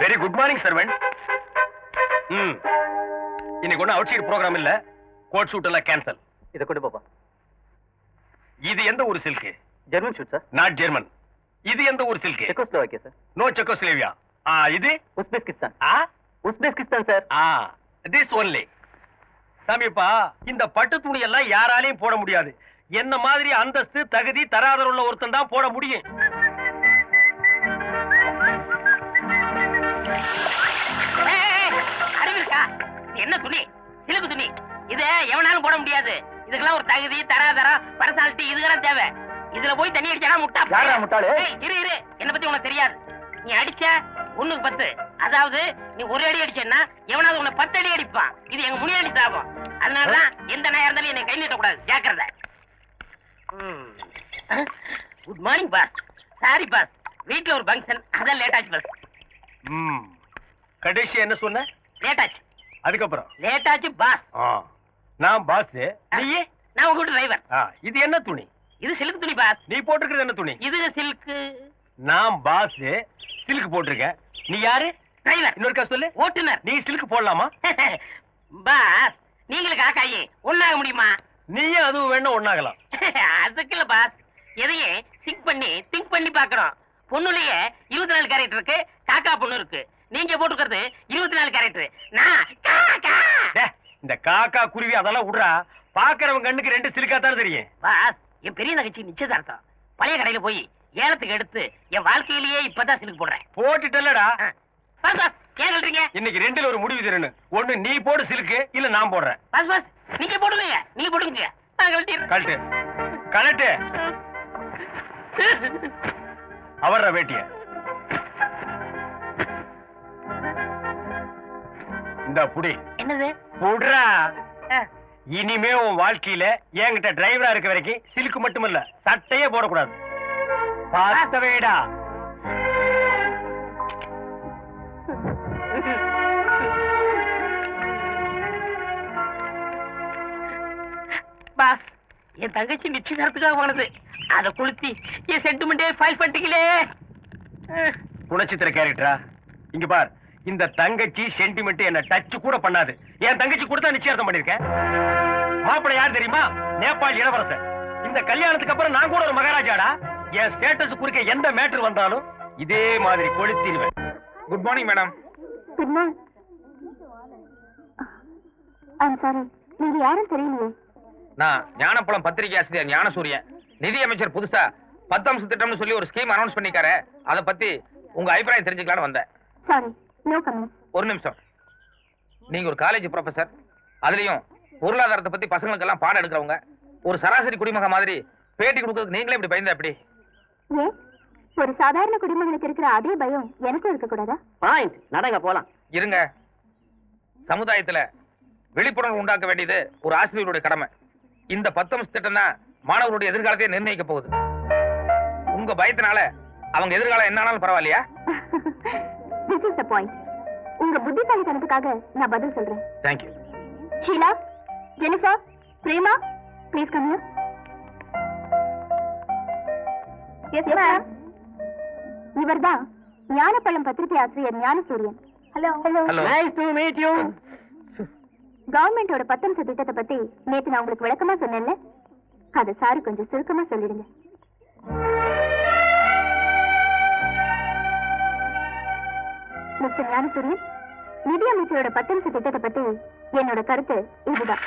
Very good morning servant. இன்னைக்கு ஒன்னும் outside program இல்ல. கோட் ஷூட் எல்லாம் கேன்சல். இத கொண்டு போப்பா. இது எந்த ஊர் silk? German suit sir. Not German. இது எந்த ஊர் silk? Czechoslovakia sir. No Czechoslovakia. இது Uzbekistan. Uzbekistan sir. This only. சாமிப்பா, இந்த பட்டு துணி எல்லாம் யாராலையும் போட முடியாது. என்ன மாதிரி அந்தஸ்து தகுதி தராதர உள்ள ஒருத்தன் தான் போட முடியும். என்ன துணி? சிலுக்கு துணி. இது எவனாலும் போட முடியாது. இதுக்கெல்லாம் ஒரு தகுதி தராதரம் பர்சனாலிட்டி இதுக்கெல்லாம் தேவை. இதுல போய் தண்ணி அடிச்சா முட்டா. யாரா முட்டாளு? இரு என்ன பத்தி உனக்கு தெரியாது. நீ அடிச்ச 1க்கு 10. அதாவது நீ ஒரு அடி அடிச்சேன்னா எவனாவது உன்னை 10 அடி அடிப்பான். இது எங்க முனியாண்டி சாபம். அதனாலதான் எந்த நாயா இருந்தாலும் என்னை கை நீட்டக்கூடாது. ஜாக்கிரதை. Good morning boss. Sorry boss, வீட்டுல ஒரு ஃபங்க்ஷன், அதான் லேட் ஆச்சு பாஸ். கடைசி என்ன சொன்ன? லேட் ஆச்சு. அதுக்கப்புறம் லேட் ஆச்சு பாஸ். நான் பாஸ். நீயே? நான் உங்க வீட்டு டிரைவர். இது என்ன துணி? இது சில்க் துணி பாஸ். நீ போட்டிருக்கிறது என்ன துணி? இது சில்க். நான் பாஸ், சில்க் போட்டிருக்க. நீ யாரு? டிரைவர். இன்னொருக்கா சொல்லு. ஓட்டுநர். நீ சில்க் போடலாமா? பாஸ், நீங்களுக்கு காக்காயி ஒண்ணாக முடியுமா? நீயும் அதுவும் வேணும் ஒண்ணாகலாம். அதுக்கு இல்ல பாஸ், எதையே திங்க் பண்ணி பாக்குறோம். பொண்ணுலயே 24 கேரக்டர் இருக்கு, காக்கா பொண்ணு இருக்கு. நீங்க போட்டுக்கிறது 24 கேரக்டர். நான் காக்கா. இந்த காக்கா குருவி அதெல்லாம் விடுறா. பாக்குறவங்க கண்ணுக்கு 2 சில்கா தான் தெரியும். பாஸ், என் பெரிய நகைச்சி நிச்சயதார்த்தம். பழைய கடையில போய் ஏலத்துக்கு எடுத்து என் வாழ்க்கையிலேயே இப்பதான் சிலுக்கு போடுறேன். போட்டுட்டல்லடா. பாஸ் பாஸ், ஏன் சொல்றீங்க? இன்னைக்கு 2ல ஒரு முடிவு தரணும். ஒண்ணு நீ போடு சிலுக்கு, இல்ல நான் போடுறேன். பாஸ் பாஸ், நீங்க போடுங்க. நீங்க போடுங்க. நான் கழட்டு கழட்டு. அவர்ற வேட்டிய இந்த புடி. என்னது? புடுறா. இனிமே உன் வாழ்க்கையில என்கிட்ட டிரைவரா இருக்க வரைக்கும் சிலுக்கு மட்டுமல்ல, சட்டையே போடக்கூடாது. பார்த்தவேடா. பாஸ், என் தங்கச்சி நிச்சயதார்த்தத்துக்காக போனது. அதை கொளுத்தி என் சென்டிமெண்டே ஃபைல் பண்ணிட்டீங்களே. குணச்சித்திர கேரக்டரா? இங்க பார், இந்த தங்கச்சி சென்டிமெண்ட் என்ன டச் கூட பண்ணாது. என் தங்கச்சி கூட தான் நிச்சயார்த்தம் பண்ணிருக்கேன். மாப்பிள்ளை யார் தெரியுமா? நேபாள் இளவரசர். இந்த கல்யாணத்துக்கு அப்புறம் நான் கூட ஒரு மகாராஜாடா. என் ஸ்டேட்டஸ் குறிக்க எந்த மேட்டர் வந்தாலும் இதே மாதிரி கொளுத்திடுவேன். Good morning madam. Good morning. Sorry, நீங்க யாரும் தெரியலையே. நான் ஞானப்பழம் பத்திரிகை ஆசிரியர் ஞானசூரியன். நிதி அமைச்சர் புதுசா 10 அம்ச திட்டம்னு சொல்லி ஒரு ஸ்கீம் அனௌன்ஸ் பண்ணிக்காரு. அதை பத்தி உங்க அபிப்பிராயம் தெரிஞ்சுக்கலான்னு வந்தேன். Sorry, no comment. ஒரு நிமிஷம். நீங்க ஒரு காலேஜ் ப்ரொஃபசர், அதுலயும் பொருளாதாரத்தை பத்தி பசங்களுக்கு எல்லாம் பாடம் எடுக்கிறவங்க. ஒரு சராசரி குடிமக மாதிரி பேட்டி கொடுக்கறதுக்கு நீங்களே இப்படி பயந்தா எப்படி? ஏன், ஒரு சாதாரண குடிமகனுக்கு இருக்கிற அதே பயம் எனக்கும் இருக்க கூடாதா? பாயிண்ட். நடங்க போலாம். இருங்க. சமுதாயத்துல விழிப்புணர்வு உண்டாக்க வேண்டியது ஒரு ஆசிரியருடைய கடமை. இந்த 10 அம்ச திட்டம் தான் மாணவர்களுடைய எதிர்காலத்தை நிர்ணயிக்க போகுது. உங்க பயத்தினால அவங்க எதிர்காலம் என்ன ஆனாலும் பரவாயில்லையா? This is the point. உங்க புத்திசாலித்தனத்துக்காக நான் பதில் சொல்றேன். Thank you. Sheela, Jennifer, Prema, please come here. Yes ma'am. இவர்தான் ஞானப்பழம் பத்திரிகை ஆசிரியர் Gnanasooriyan. Hello. Hello. Nice to meet you. கவர்மெண்டோட 10 அம்ச திட்டத்தை பத்தி நேத்து நான் உங்களுக்கு விளக்கமா சொன்னேன்ல, அதை சாரி கொஞ்சம் சுருக்கமா சொல்லிடுங்க. மிஸ்டர் ஞானசூரியன், நிதி அமைச்சரோட 10 அம்ச திட்டத்தை பத்தி என்னோட கருத்து இதுதான்.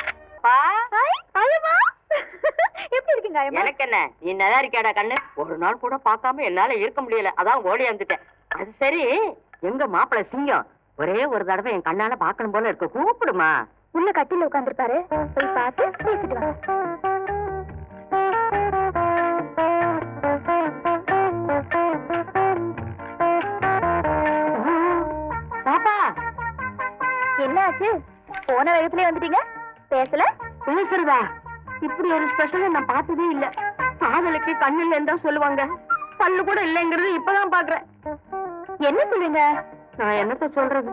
எப்படி இருக்கீங்க? எனக்கு என்ன, நீ நல்லா இருக்கியாடா கண்ணு? ஒரு நாள் கூட பார்க்காம என்னால இருக்க முடியல, அதான் ஓடி வந்துட்டேன். அது சரி, எங்க மாப்பிள்ளை சிங்கம் ஒரே ஒரு தடவை என் கண்ணால பாக்கணும் போல இருக்கு, கூப்பிடுமா. உள்ள கட்டில உட்கார்ந்துருப்பாரு, போய் பார்த்து பேசிட்டு வா. பாப்பா, என்ன ஆச்சு? போன வேகத்திலே வந்துட்டீங்க, பேசல? பேசுறதா? இப்படி ஒரு ஸ்பெஷல் நான் பார்த்ததே இல்ல. காதலுக்கு கண்ணு இல்லைன்னு தான் சொல்லுவாங்க, பல்லு கூட இல்லைங்கிறது இப்பதான் பாக்குறேன். என்ன சொல்றீங்க? நான் என்னத்த சொல்றது?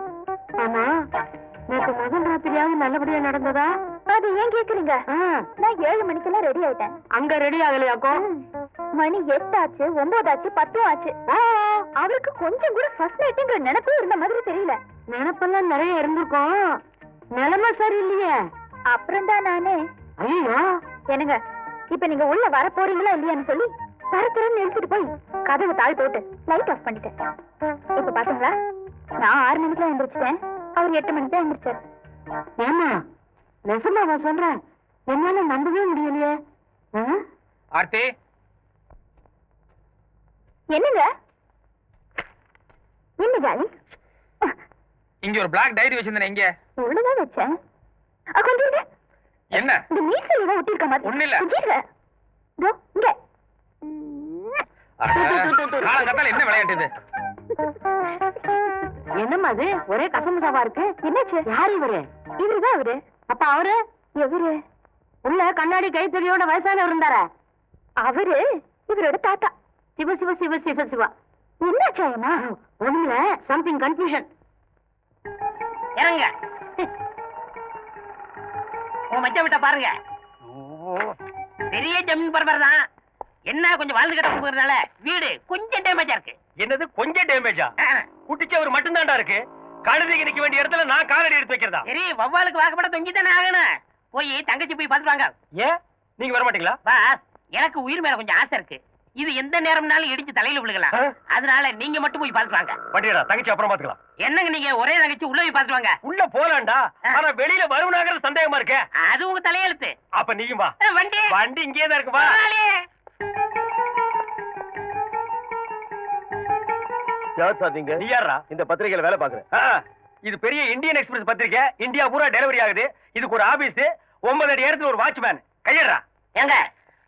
ஆமா, நேற்று முதல் ராத்திரியாவது நல்லபடியா நடந்ததா? அது ஏன் கேக்குறீங்க? நான் 7 மணிக்கெல்லாம் ரெடி ஆயிட்டேன். அங்க ரெடி ஆகலையாக்கோ? மணி 8 ஆச்சு, 9 ஆச்சு, 10 ஆச்சு. அவருக்கு கொஞ்சம் கூட ஃபர்ஸ்ட் நைட்ங்கிற நினைப்பே இருந்த மாதிரி தெரியல. நினைப்பெல்லாம் நிறைய இருந்திருக்கும், நிலைமை சரியில்லையே. அப்புறம் தான் நானே, ஐயோ என்னங்க இப்ப நீங்க உள்ள வர போறீங்களா இல்லையான்னு சொல்லி தரத்தரன்னு எடுத்துட்டு போய் கதவை தாழ் போட்டு லைட் ஆஃப் பண்ணிட்டேன். இப்ப பாத்தீங்களா, நான் 6 மணிக்கு எழுந்திரிச்சிட்டேன், அவர் 8 மணிக்கு தான் எழுந்திரிச்சாரு. ஏமா நெசமாவா சொல்றேன்? என்னால நம்பவே முடியலையே. ஆர்த்தி, என்னங்க என்ன ஜாலி? இங்க ஒரு பிளாக் டைரி வச்சிருந்தேன். எங்க? உள்ளதான் வச்சேன். கொஞ்சம் இருங்க. என்ன? இந்த மீசையில தான் ஒட்டிருக்க மாதிரி. ஒண்ணும் இல்ல. கொஞ்சம் இருங்க. இதோ, இங்க. காலங்கத்தால என்ன விளையாட்டு இது? என்னம்மா அது ஒரே கசமுசாவா இருக்கு? என்னாச்சு? யாரு இவரு? இவருதான் அவரு. அப்ப அவரு எவரு? உள்ள கண்ணாடி கைத்தறியோட வயசானவர் இருந்தாரா? அவரு இவரோட தாத்தா. சிவ சிவ சிவ சிவ சிவா. என்னாச்சாயமா? ஒண்ணுல சம்திங் கன்ஃபியூஷன். இறங்க. உன் மச்ச விட்ட பாருங்க. பெரிய ஜமீன் பரபர் தான். என்ன கொஞ்சம் வாழ்ந்து கட்ட கொடுக்கறதுனால வீடு கொஞ்சம் டேமேஜா இருக்கு. என்னது கொஞ்சம் டேமேஜா? குட்டிச்சவர் மட்டும்தான்டா இருக்கு. கழுதைக்கு நிக்க வேண்டிய இடத்துல நான் காலடி எடுத்து வைக்கிறதா? சரி, வவ்வாலுக்கு வாக்கப்பட தொங்கி தானே ஆகணும். போய் தங்கச்சி போய் பார்த்துட்டு வாங்க. ஏன் நீங்க வர மாட்டீங்களா? பாஸ், எனக்கு உயிர் மேல கொஞ்சம் ஆசை இருக்கு. இது எந்த நேரம்னாலும் இடிச்சு தலையில விழுகலாம். அதனால நீங்க மட்டும் போய் பார்த்துட்டு வாங்க. வண்டியடா, தங்கச்சி அப்புறம் பாத்துக்கலாம். என்னங்க நீங்க ஒரே தங்கச்சி உள்ள போய் பார்த்துட்டு வாங்க. உள்ள போலாம்டா, ஆனா வெளியில வருவனாங்கிறது சந்தேகமா இருக்கே. அது உங்க தலையெழுத்து. அப்ப நீயும் வா. வண்டி வண்டி இங்கே தான் இருக்கு, வா. யார் சார் நீங்க? நீ யாரா? இந்த பத்திரிகையில வேலை பாக்குறேன். இது பெரிய இந்தியன் எக்ஸ்பிரஸ் பத்திரிக்கை. இந்தியா பூரா டெலிவரி ஆகுது. இதுக்கு ஒரு ஆபீஸ், 9 அடி இடத்துல ஒரு வாட்ச்மேன். கையறா. ஏங்க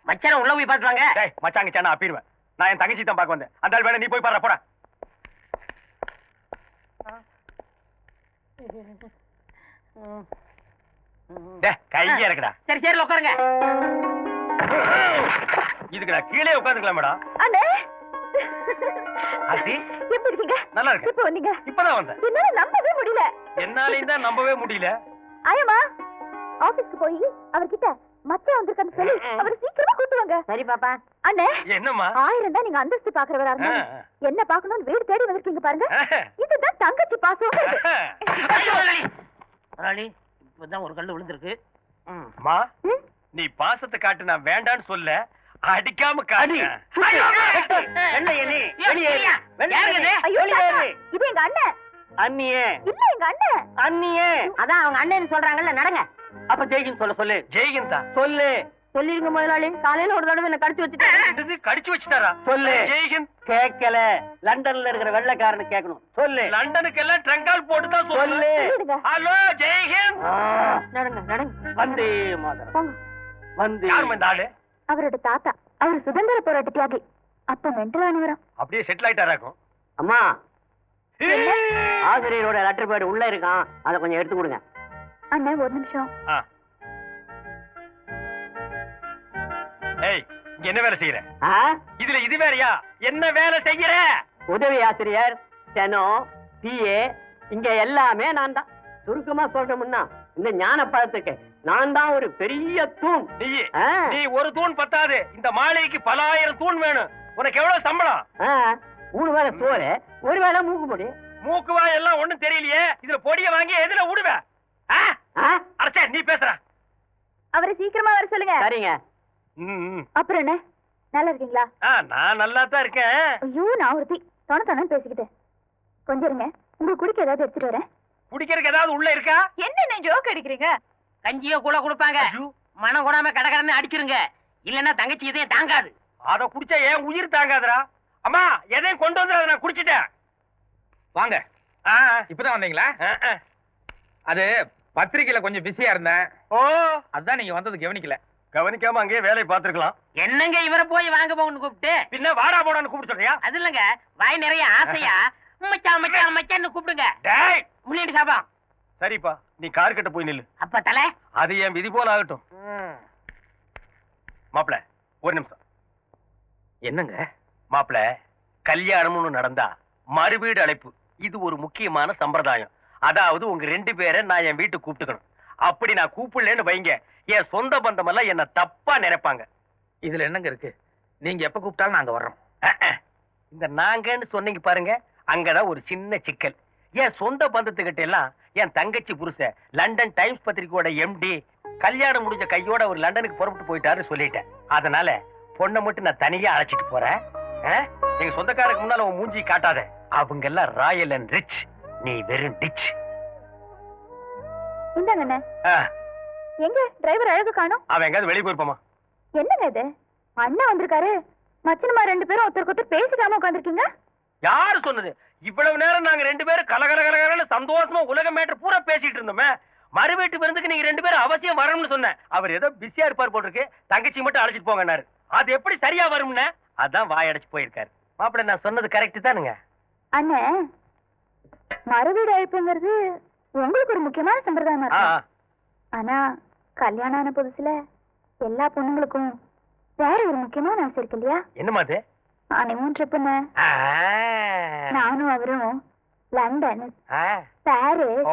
மச்சான உள்ள போய் பார்த்துட்டு வாங்க. டேய் மச்சாங்க சேனா அப்பிடுவேன். நான் என் தங்கச்சி தான் பார்க்க வந்தேன். அந்த ஆள் வேணா நீ போய் பாரு, போடா. டேய் கையே இருக்குடா. சரி சரி உட்காருங்க. இதுக்கு நான் கீழே உட்கார்ந்துக்கலாம் மேடம். அண்ணே, ஆர்த்தி, எப்படி இருக்கீங்க? நல்லா இருக்கு. இப்ப வந்தீங்க? இப்பதான் வந்தேன். என்னால நம்பவே முடியல. என்னாலையும் தான் நம்பவே முடியல. ஆயமா ஆபீஸ்க்கு போய் அவர்கிட்ட மச்சான் வந்திருக்கான்னு சொல்லி அவர் சீக்கிரமா கூட்டு வாங்க. சரி பாப்பா. அண்ணே, என்னம்மா? 1000 தான் நீங்க அந்தஸ்து பாக்குறவரா இருந்தா என்ன பாக்கணும்னு வீடு தேடி வந்திருக்கீங்க பாருங்க. இதுதான் தங்கச்சி பாசம். முதலாளி, இப்பதான் ஒரு கல்லு விழுந்திருக்கு. அம்மா, நீ பாசத்தை காட்டு, நான் வேண்டான்னு சொல்ல, அடிக்காம காடி. ஐயோ, இது எங்க அண்ணன். அண்ணியே இல்ல எங்க அண்ணன். அண்ணியே. அதான் அவங்க அண்ணன் சொல்றாங்கல்ல, நடங்க. அப்ப ஜெய்கின் சொல்ல சொல்லு. ஜெய்கின் தான் சொல்லு. சொல்லிருங்க முதலாளி, காலையில ஒரு தடவை என்ன கடிச்சு வச்சுட்டேன். கடிச்சு வச்சுட்டாரா? சொல்லு. ஜெய்கின் கேட்கல. லண்டன்ல இருக்கிற வெள்ளைக்காரனு கேட்கணும். சொல்லு. லண்டனுக்கு எல்லாம் ட்ரங்கால் போட்டு தான் சொல்லு. சொல்லிடுங்க. ஹலோ ஜெய்கின். நடங்க நடங்க. வந்தே மாதரம். போங்க. வந்தே. யாருமா இந்த ஆளு? அவரோட தாத்தா. அவர் சுதந்திர போராட்ட தியாகி. அப்ப மென்டல் ஆனவரம். அப்படியே செட்டில் ஆயிட்டாராக்கும். அம்மா, ஆசிரியரோட லெட்டர் பேட் உள்ள இருக்கான், அதை கொஞ்சம் எடுத்து கொடுங்க. அண்ணன் ஒரு நிமிஷம். ஏய், இங்க என்ன வேலை செய்யற? ஆ? இதுல இது வேறயா? என்ன வேலை செய்யற? உதவி ஆசிரியர், ஸ்டெனோ, பிஏ, இங்க எல்லாமே நான் தான். சுருக்கமா சொல்லணும்னா இந்த ஞான பழத்துக்கு நான் தான் ஒரு பெரிய தூண். நீ ஒரு தூண் பத்தாது, இந்த மாளிகைக்கு பல ஆயிரம் தூண் வேணும். உனக்கு எவ்வளவு சம்பளம்? 3 வேளை சோறு, 1 வேளை மூக்கு பொடி. மூக்குவா எல்லாம் ஒண்ணும் தெரியலையே. இதுல பொடிய வாங்கி எதுல விடுவ? அரசே, நீ பேசுற. அவரை சீக்கிரமா வர சொல்லுங்க. சரிங்க. அப்புறம் என்ன, நல்லா இருக்கீங்களா? நான் நல்லா தான் இருக்கேன். ஐயோ, நான் ஒருத்தி தொண பேசிக்கிட்டேன். கொஞ்சம் இருங்க, உங்களுக்கு குடிக்க ஏதாவது எடுத்துட்டு வரேன். குடிக்கிறதுக்கு ஏதாவது உள்ள இருக்கா? என்ன ஜோக் அடிக்கிறீங்க? கஞ்சியோ கூட கொடுப்பாங்க. மனம் கூடாம கடகடன்னு அடிச்சிருங்க. இல்லன்னா தங்கச்சி இதையும் தாங்காது. அத குடிச்சா ஏன் உயிர் தாங்காதுடா. அம்மா, எதையும் கொண்டு வந்து நான் குடிச்சிட்டேன். வாங்க. இப்பதான் வந்தீங்களா? அது பத்திரிக்கையில கொஞ்சம் பிஸியா இருந்தேன். ஓ, அதான் நீங்க வந்தது கவனிக்கல. கவனிக்காம அங்கேயே வேலையை பார்த்திருக்கலாம். என்னங்க இவரை போய் வாங்க போகணும்னு கூப்பிட்டு? பின்ன வாடா போடான்னு கூப்பிட்டு சொல்றியா? அது இல்லங்க, வாய் நிறைய ஆசையா மச்சான் மச்சான் மச்சான்னு கூப்பிடுங்க. டேய், முன்னாடி சாபம். சரிப்பா, நீ கார் கிட்ட போய் நில்லு. அப்ப தலை, அது என் விதி போல ஆகட்டும். மாப்பிள, ஒரு நிமிஷம். என்னங்க மாப்பிள, கல்யாணம்னு நடந்தா மறுவீடு அழைப்பு. இது ஒரு முக்கியமான சம்பிரதாயம். அதாவது உங்க 2 பேரை நான் என் வீட்டுக்கு கூப்பிட்டுக்கணும். அப்படி நான் கூப்பிடலன்னு வைங்க, என் சொந்த பந்தம் எல்லாம் என்ன தப்பா நினைப்பாங்க. இதுல என்னங்க இருக்கு? நீங்க எப்ப கூப்பிட்டாலும் நாங்க வர்றோம். இந்த நாங்கன்னு சொன்னீங்க பாருங்க, அங்கதான் ஒரு சின்ன சிக்கல். என் சொந்த பந்தத்துக்கிட்ட எல்லாம் என் தங்கச்சி புருஷன் லண்டன் டைம்ஸ் பத்திரிக்கையோட எம்டி கல்யாணம் முடிஞ்ச கையோட ஒரு லண்டனுக்கு புறப்பட்டு போயிட்டாருன்னு சொல்லிட்டேன். அதனால பொண்ணை மட்டும் நான் தனியா அழைச்சிட்டு போறேன். எங்க சொந்தக்காரருக்கு முன்னால உன் மூஞ்சி காட்டாத. அவங்க எல்லாம் ராயல் அண்ட் ரிச், நீ வெறும் டிச். இந்தாங்கண்ணே. எங்க டிரைவர் அழகு காணோம்? அவன் எங்காவது வெளியே போயிருப்பாமா? என்னங்க இது, அண்ணன் வந்திருக்காரு, மச்சனமா 2 பேரும் ஒருத்தருக்கு ஒருத்தர் பேசிக்காம உட்காந்துருக்கீங்க. யாரு சொன்னது? இவ்வளவு நேரம் நாங்க 2 பேரும் கலகலகலன்னு சந்தோஷமா உலக மேட்டர் பூரா பேசிட்டு இருந்தோமே. மறு வீட்டு விருந்துக்கு நீங்க 2 பேரும் அவசியம் வரணும்னு சொன்னேன். அவர் ஏதோ பிஸியா இருப்பார் போட்டிருக்கு, தங்கச்சி மட்டும் அழைச்சிட்டு போங்கன்னாரு. அது எப்படி சரியா வரும்னு அதான் வாயடைச்சு போயிருக்காரு. மாப்பிள்ள நான் சொன்னது கரெக்ட் தானுங்க? அண்ணே, மறுவீடு அழைப்புங்கிறது உங்களுக்கு ஒரு முக்கியமான சம்பிரதாயமா இருக்கு. ஆனா கல்யாணம் ஆன புதுசுல எல்லா பொண்ணுங்களுக்கும் வேற ஒரு முக்கியமான ஆசை இருக்கு இல்லையா? என்னமா அது? ஹனிமூன் ட்ரிப்புன்னு. நானும் அவரும் லண்டன், பாரிஸ்,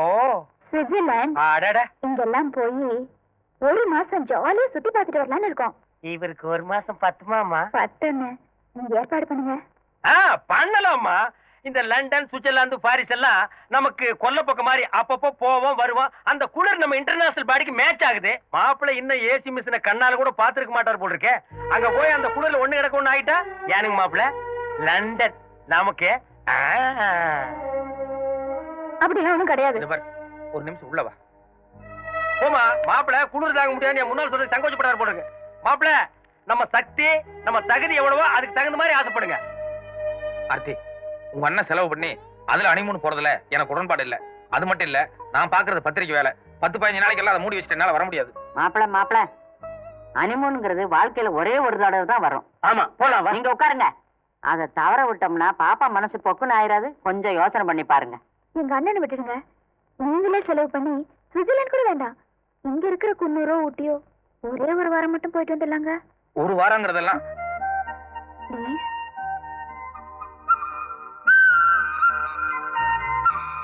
சுவிட்சர்லாந்து இங்கெல்லாம் போய் 1 மாசம் ஜாலியா சுத்தி பார்த்துட்டு வரலான்னு இருக்கோம். இவருக்கு 1 மாசம் பத்துமாமா? 10ன்னு நீங்க ஏற்பாடு பண்ணுங்க. பண்ணலாமா? இந்த லண்டன், சுவிட்சர்லாந்து, பாரிஸ் எல்லாம் நமக்கு கொல்ல பக்கம் மாதிரி அப்பப்போ போவோம் வருவோம். அந்த குளிர் நம்ம இன்டர்நேஷனல் பாடிக்கு மேட்ச் ஆகுது. மாப்பிள்ள இன்னும் ஏசி மிஷினை கண்ணால கூட பாத்துருக்க மாட்டார் போல் இருக்கே. அங்க போய் அந்த குளிர்ல ஒண்ணு கிடக்க ஒண்ணு ஆயிட்டா ஏனுங்க மாப்பிள்ள? லண்டன் நமக்கு அப்படிலாம் ஒண்ணும் கிடையாது. ஒரு நிமிஷம் உள்ளவா. போமா மாப்பிள்ள, குளிர் தாங்க முடியாது முன்னாள் சொல்றது சங்கோச்சப்படாரு போல் இருக்கு. மாப்பிள்ள, நம்ம சக்தி நம்ம தகுதி எவ்வளவோ அதுக்கு தகுந்த மாதிரி ஆசைப்படுங்க. ஆர்த்தி, உங்க அண்ணன் செலவு பண்ணி அதுல ஹனிமூன் போறதுல எனக்கு உடன்பாடு இல்ல. அது மட்டும் இல்ல, நான் பாக்குறது பத்திரிக்கை வேலை. 10-15 நாளைக்கு எல்லாம் அதை மூடி வச்சுட்டு என்னால வர முடியாது. மாப்பிள ஹனிமூனுங்கிறது வாழ்க்கையில ஒரே ஒரு தடவை தான் வரும். ஆமா, போலாம். நீங்க உட்காருங்க. அதை தவற விட்டோம்னா பாப்பா மனசு பொக்குன்னு ஆயிராது. கொஞ்சம் யோசனை பண்ணி பாருங்க. எங்க அண்ணனை விட்டுடுங்க. நீங்களே செலவு பண்ணி சுவிட்சர்லாந்து கூட வேண்டாம், இங்க இருக்கிற குன்னூரோ ஊட்டியோ ஒரே ஒரு வாரம் மட்டும் போயிட்டு வந்துடலாங்க. ஒரு வாரங்கிறதெல்லாம் ப்ளீஸ்.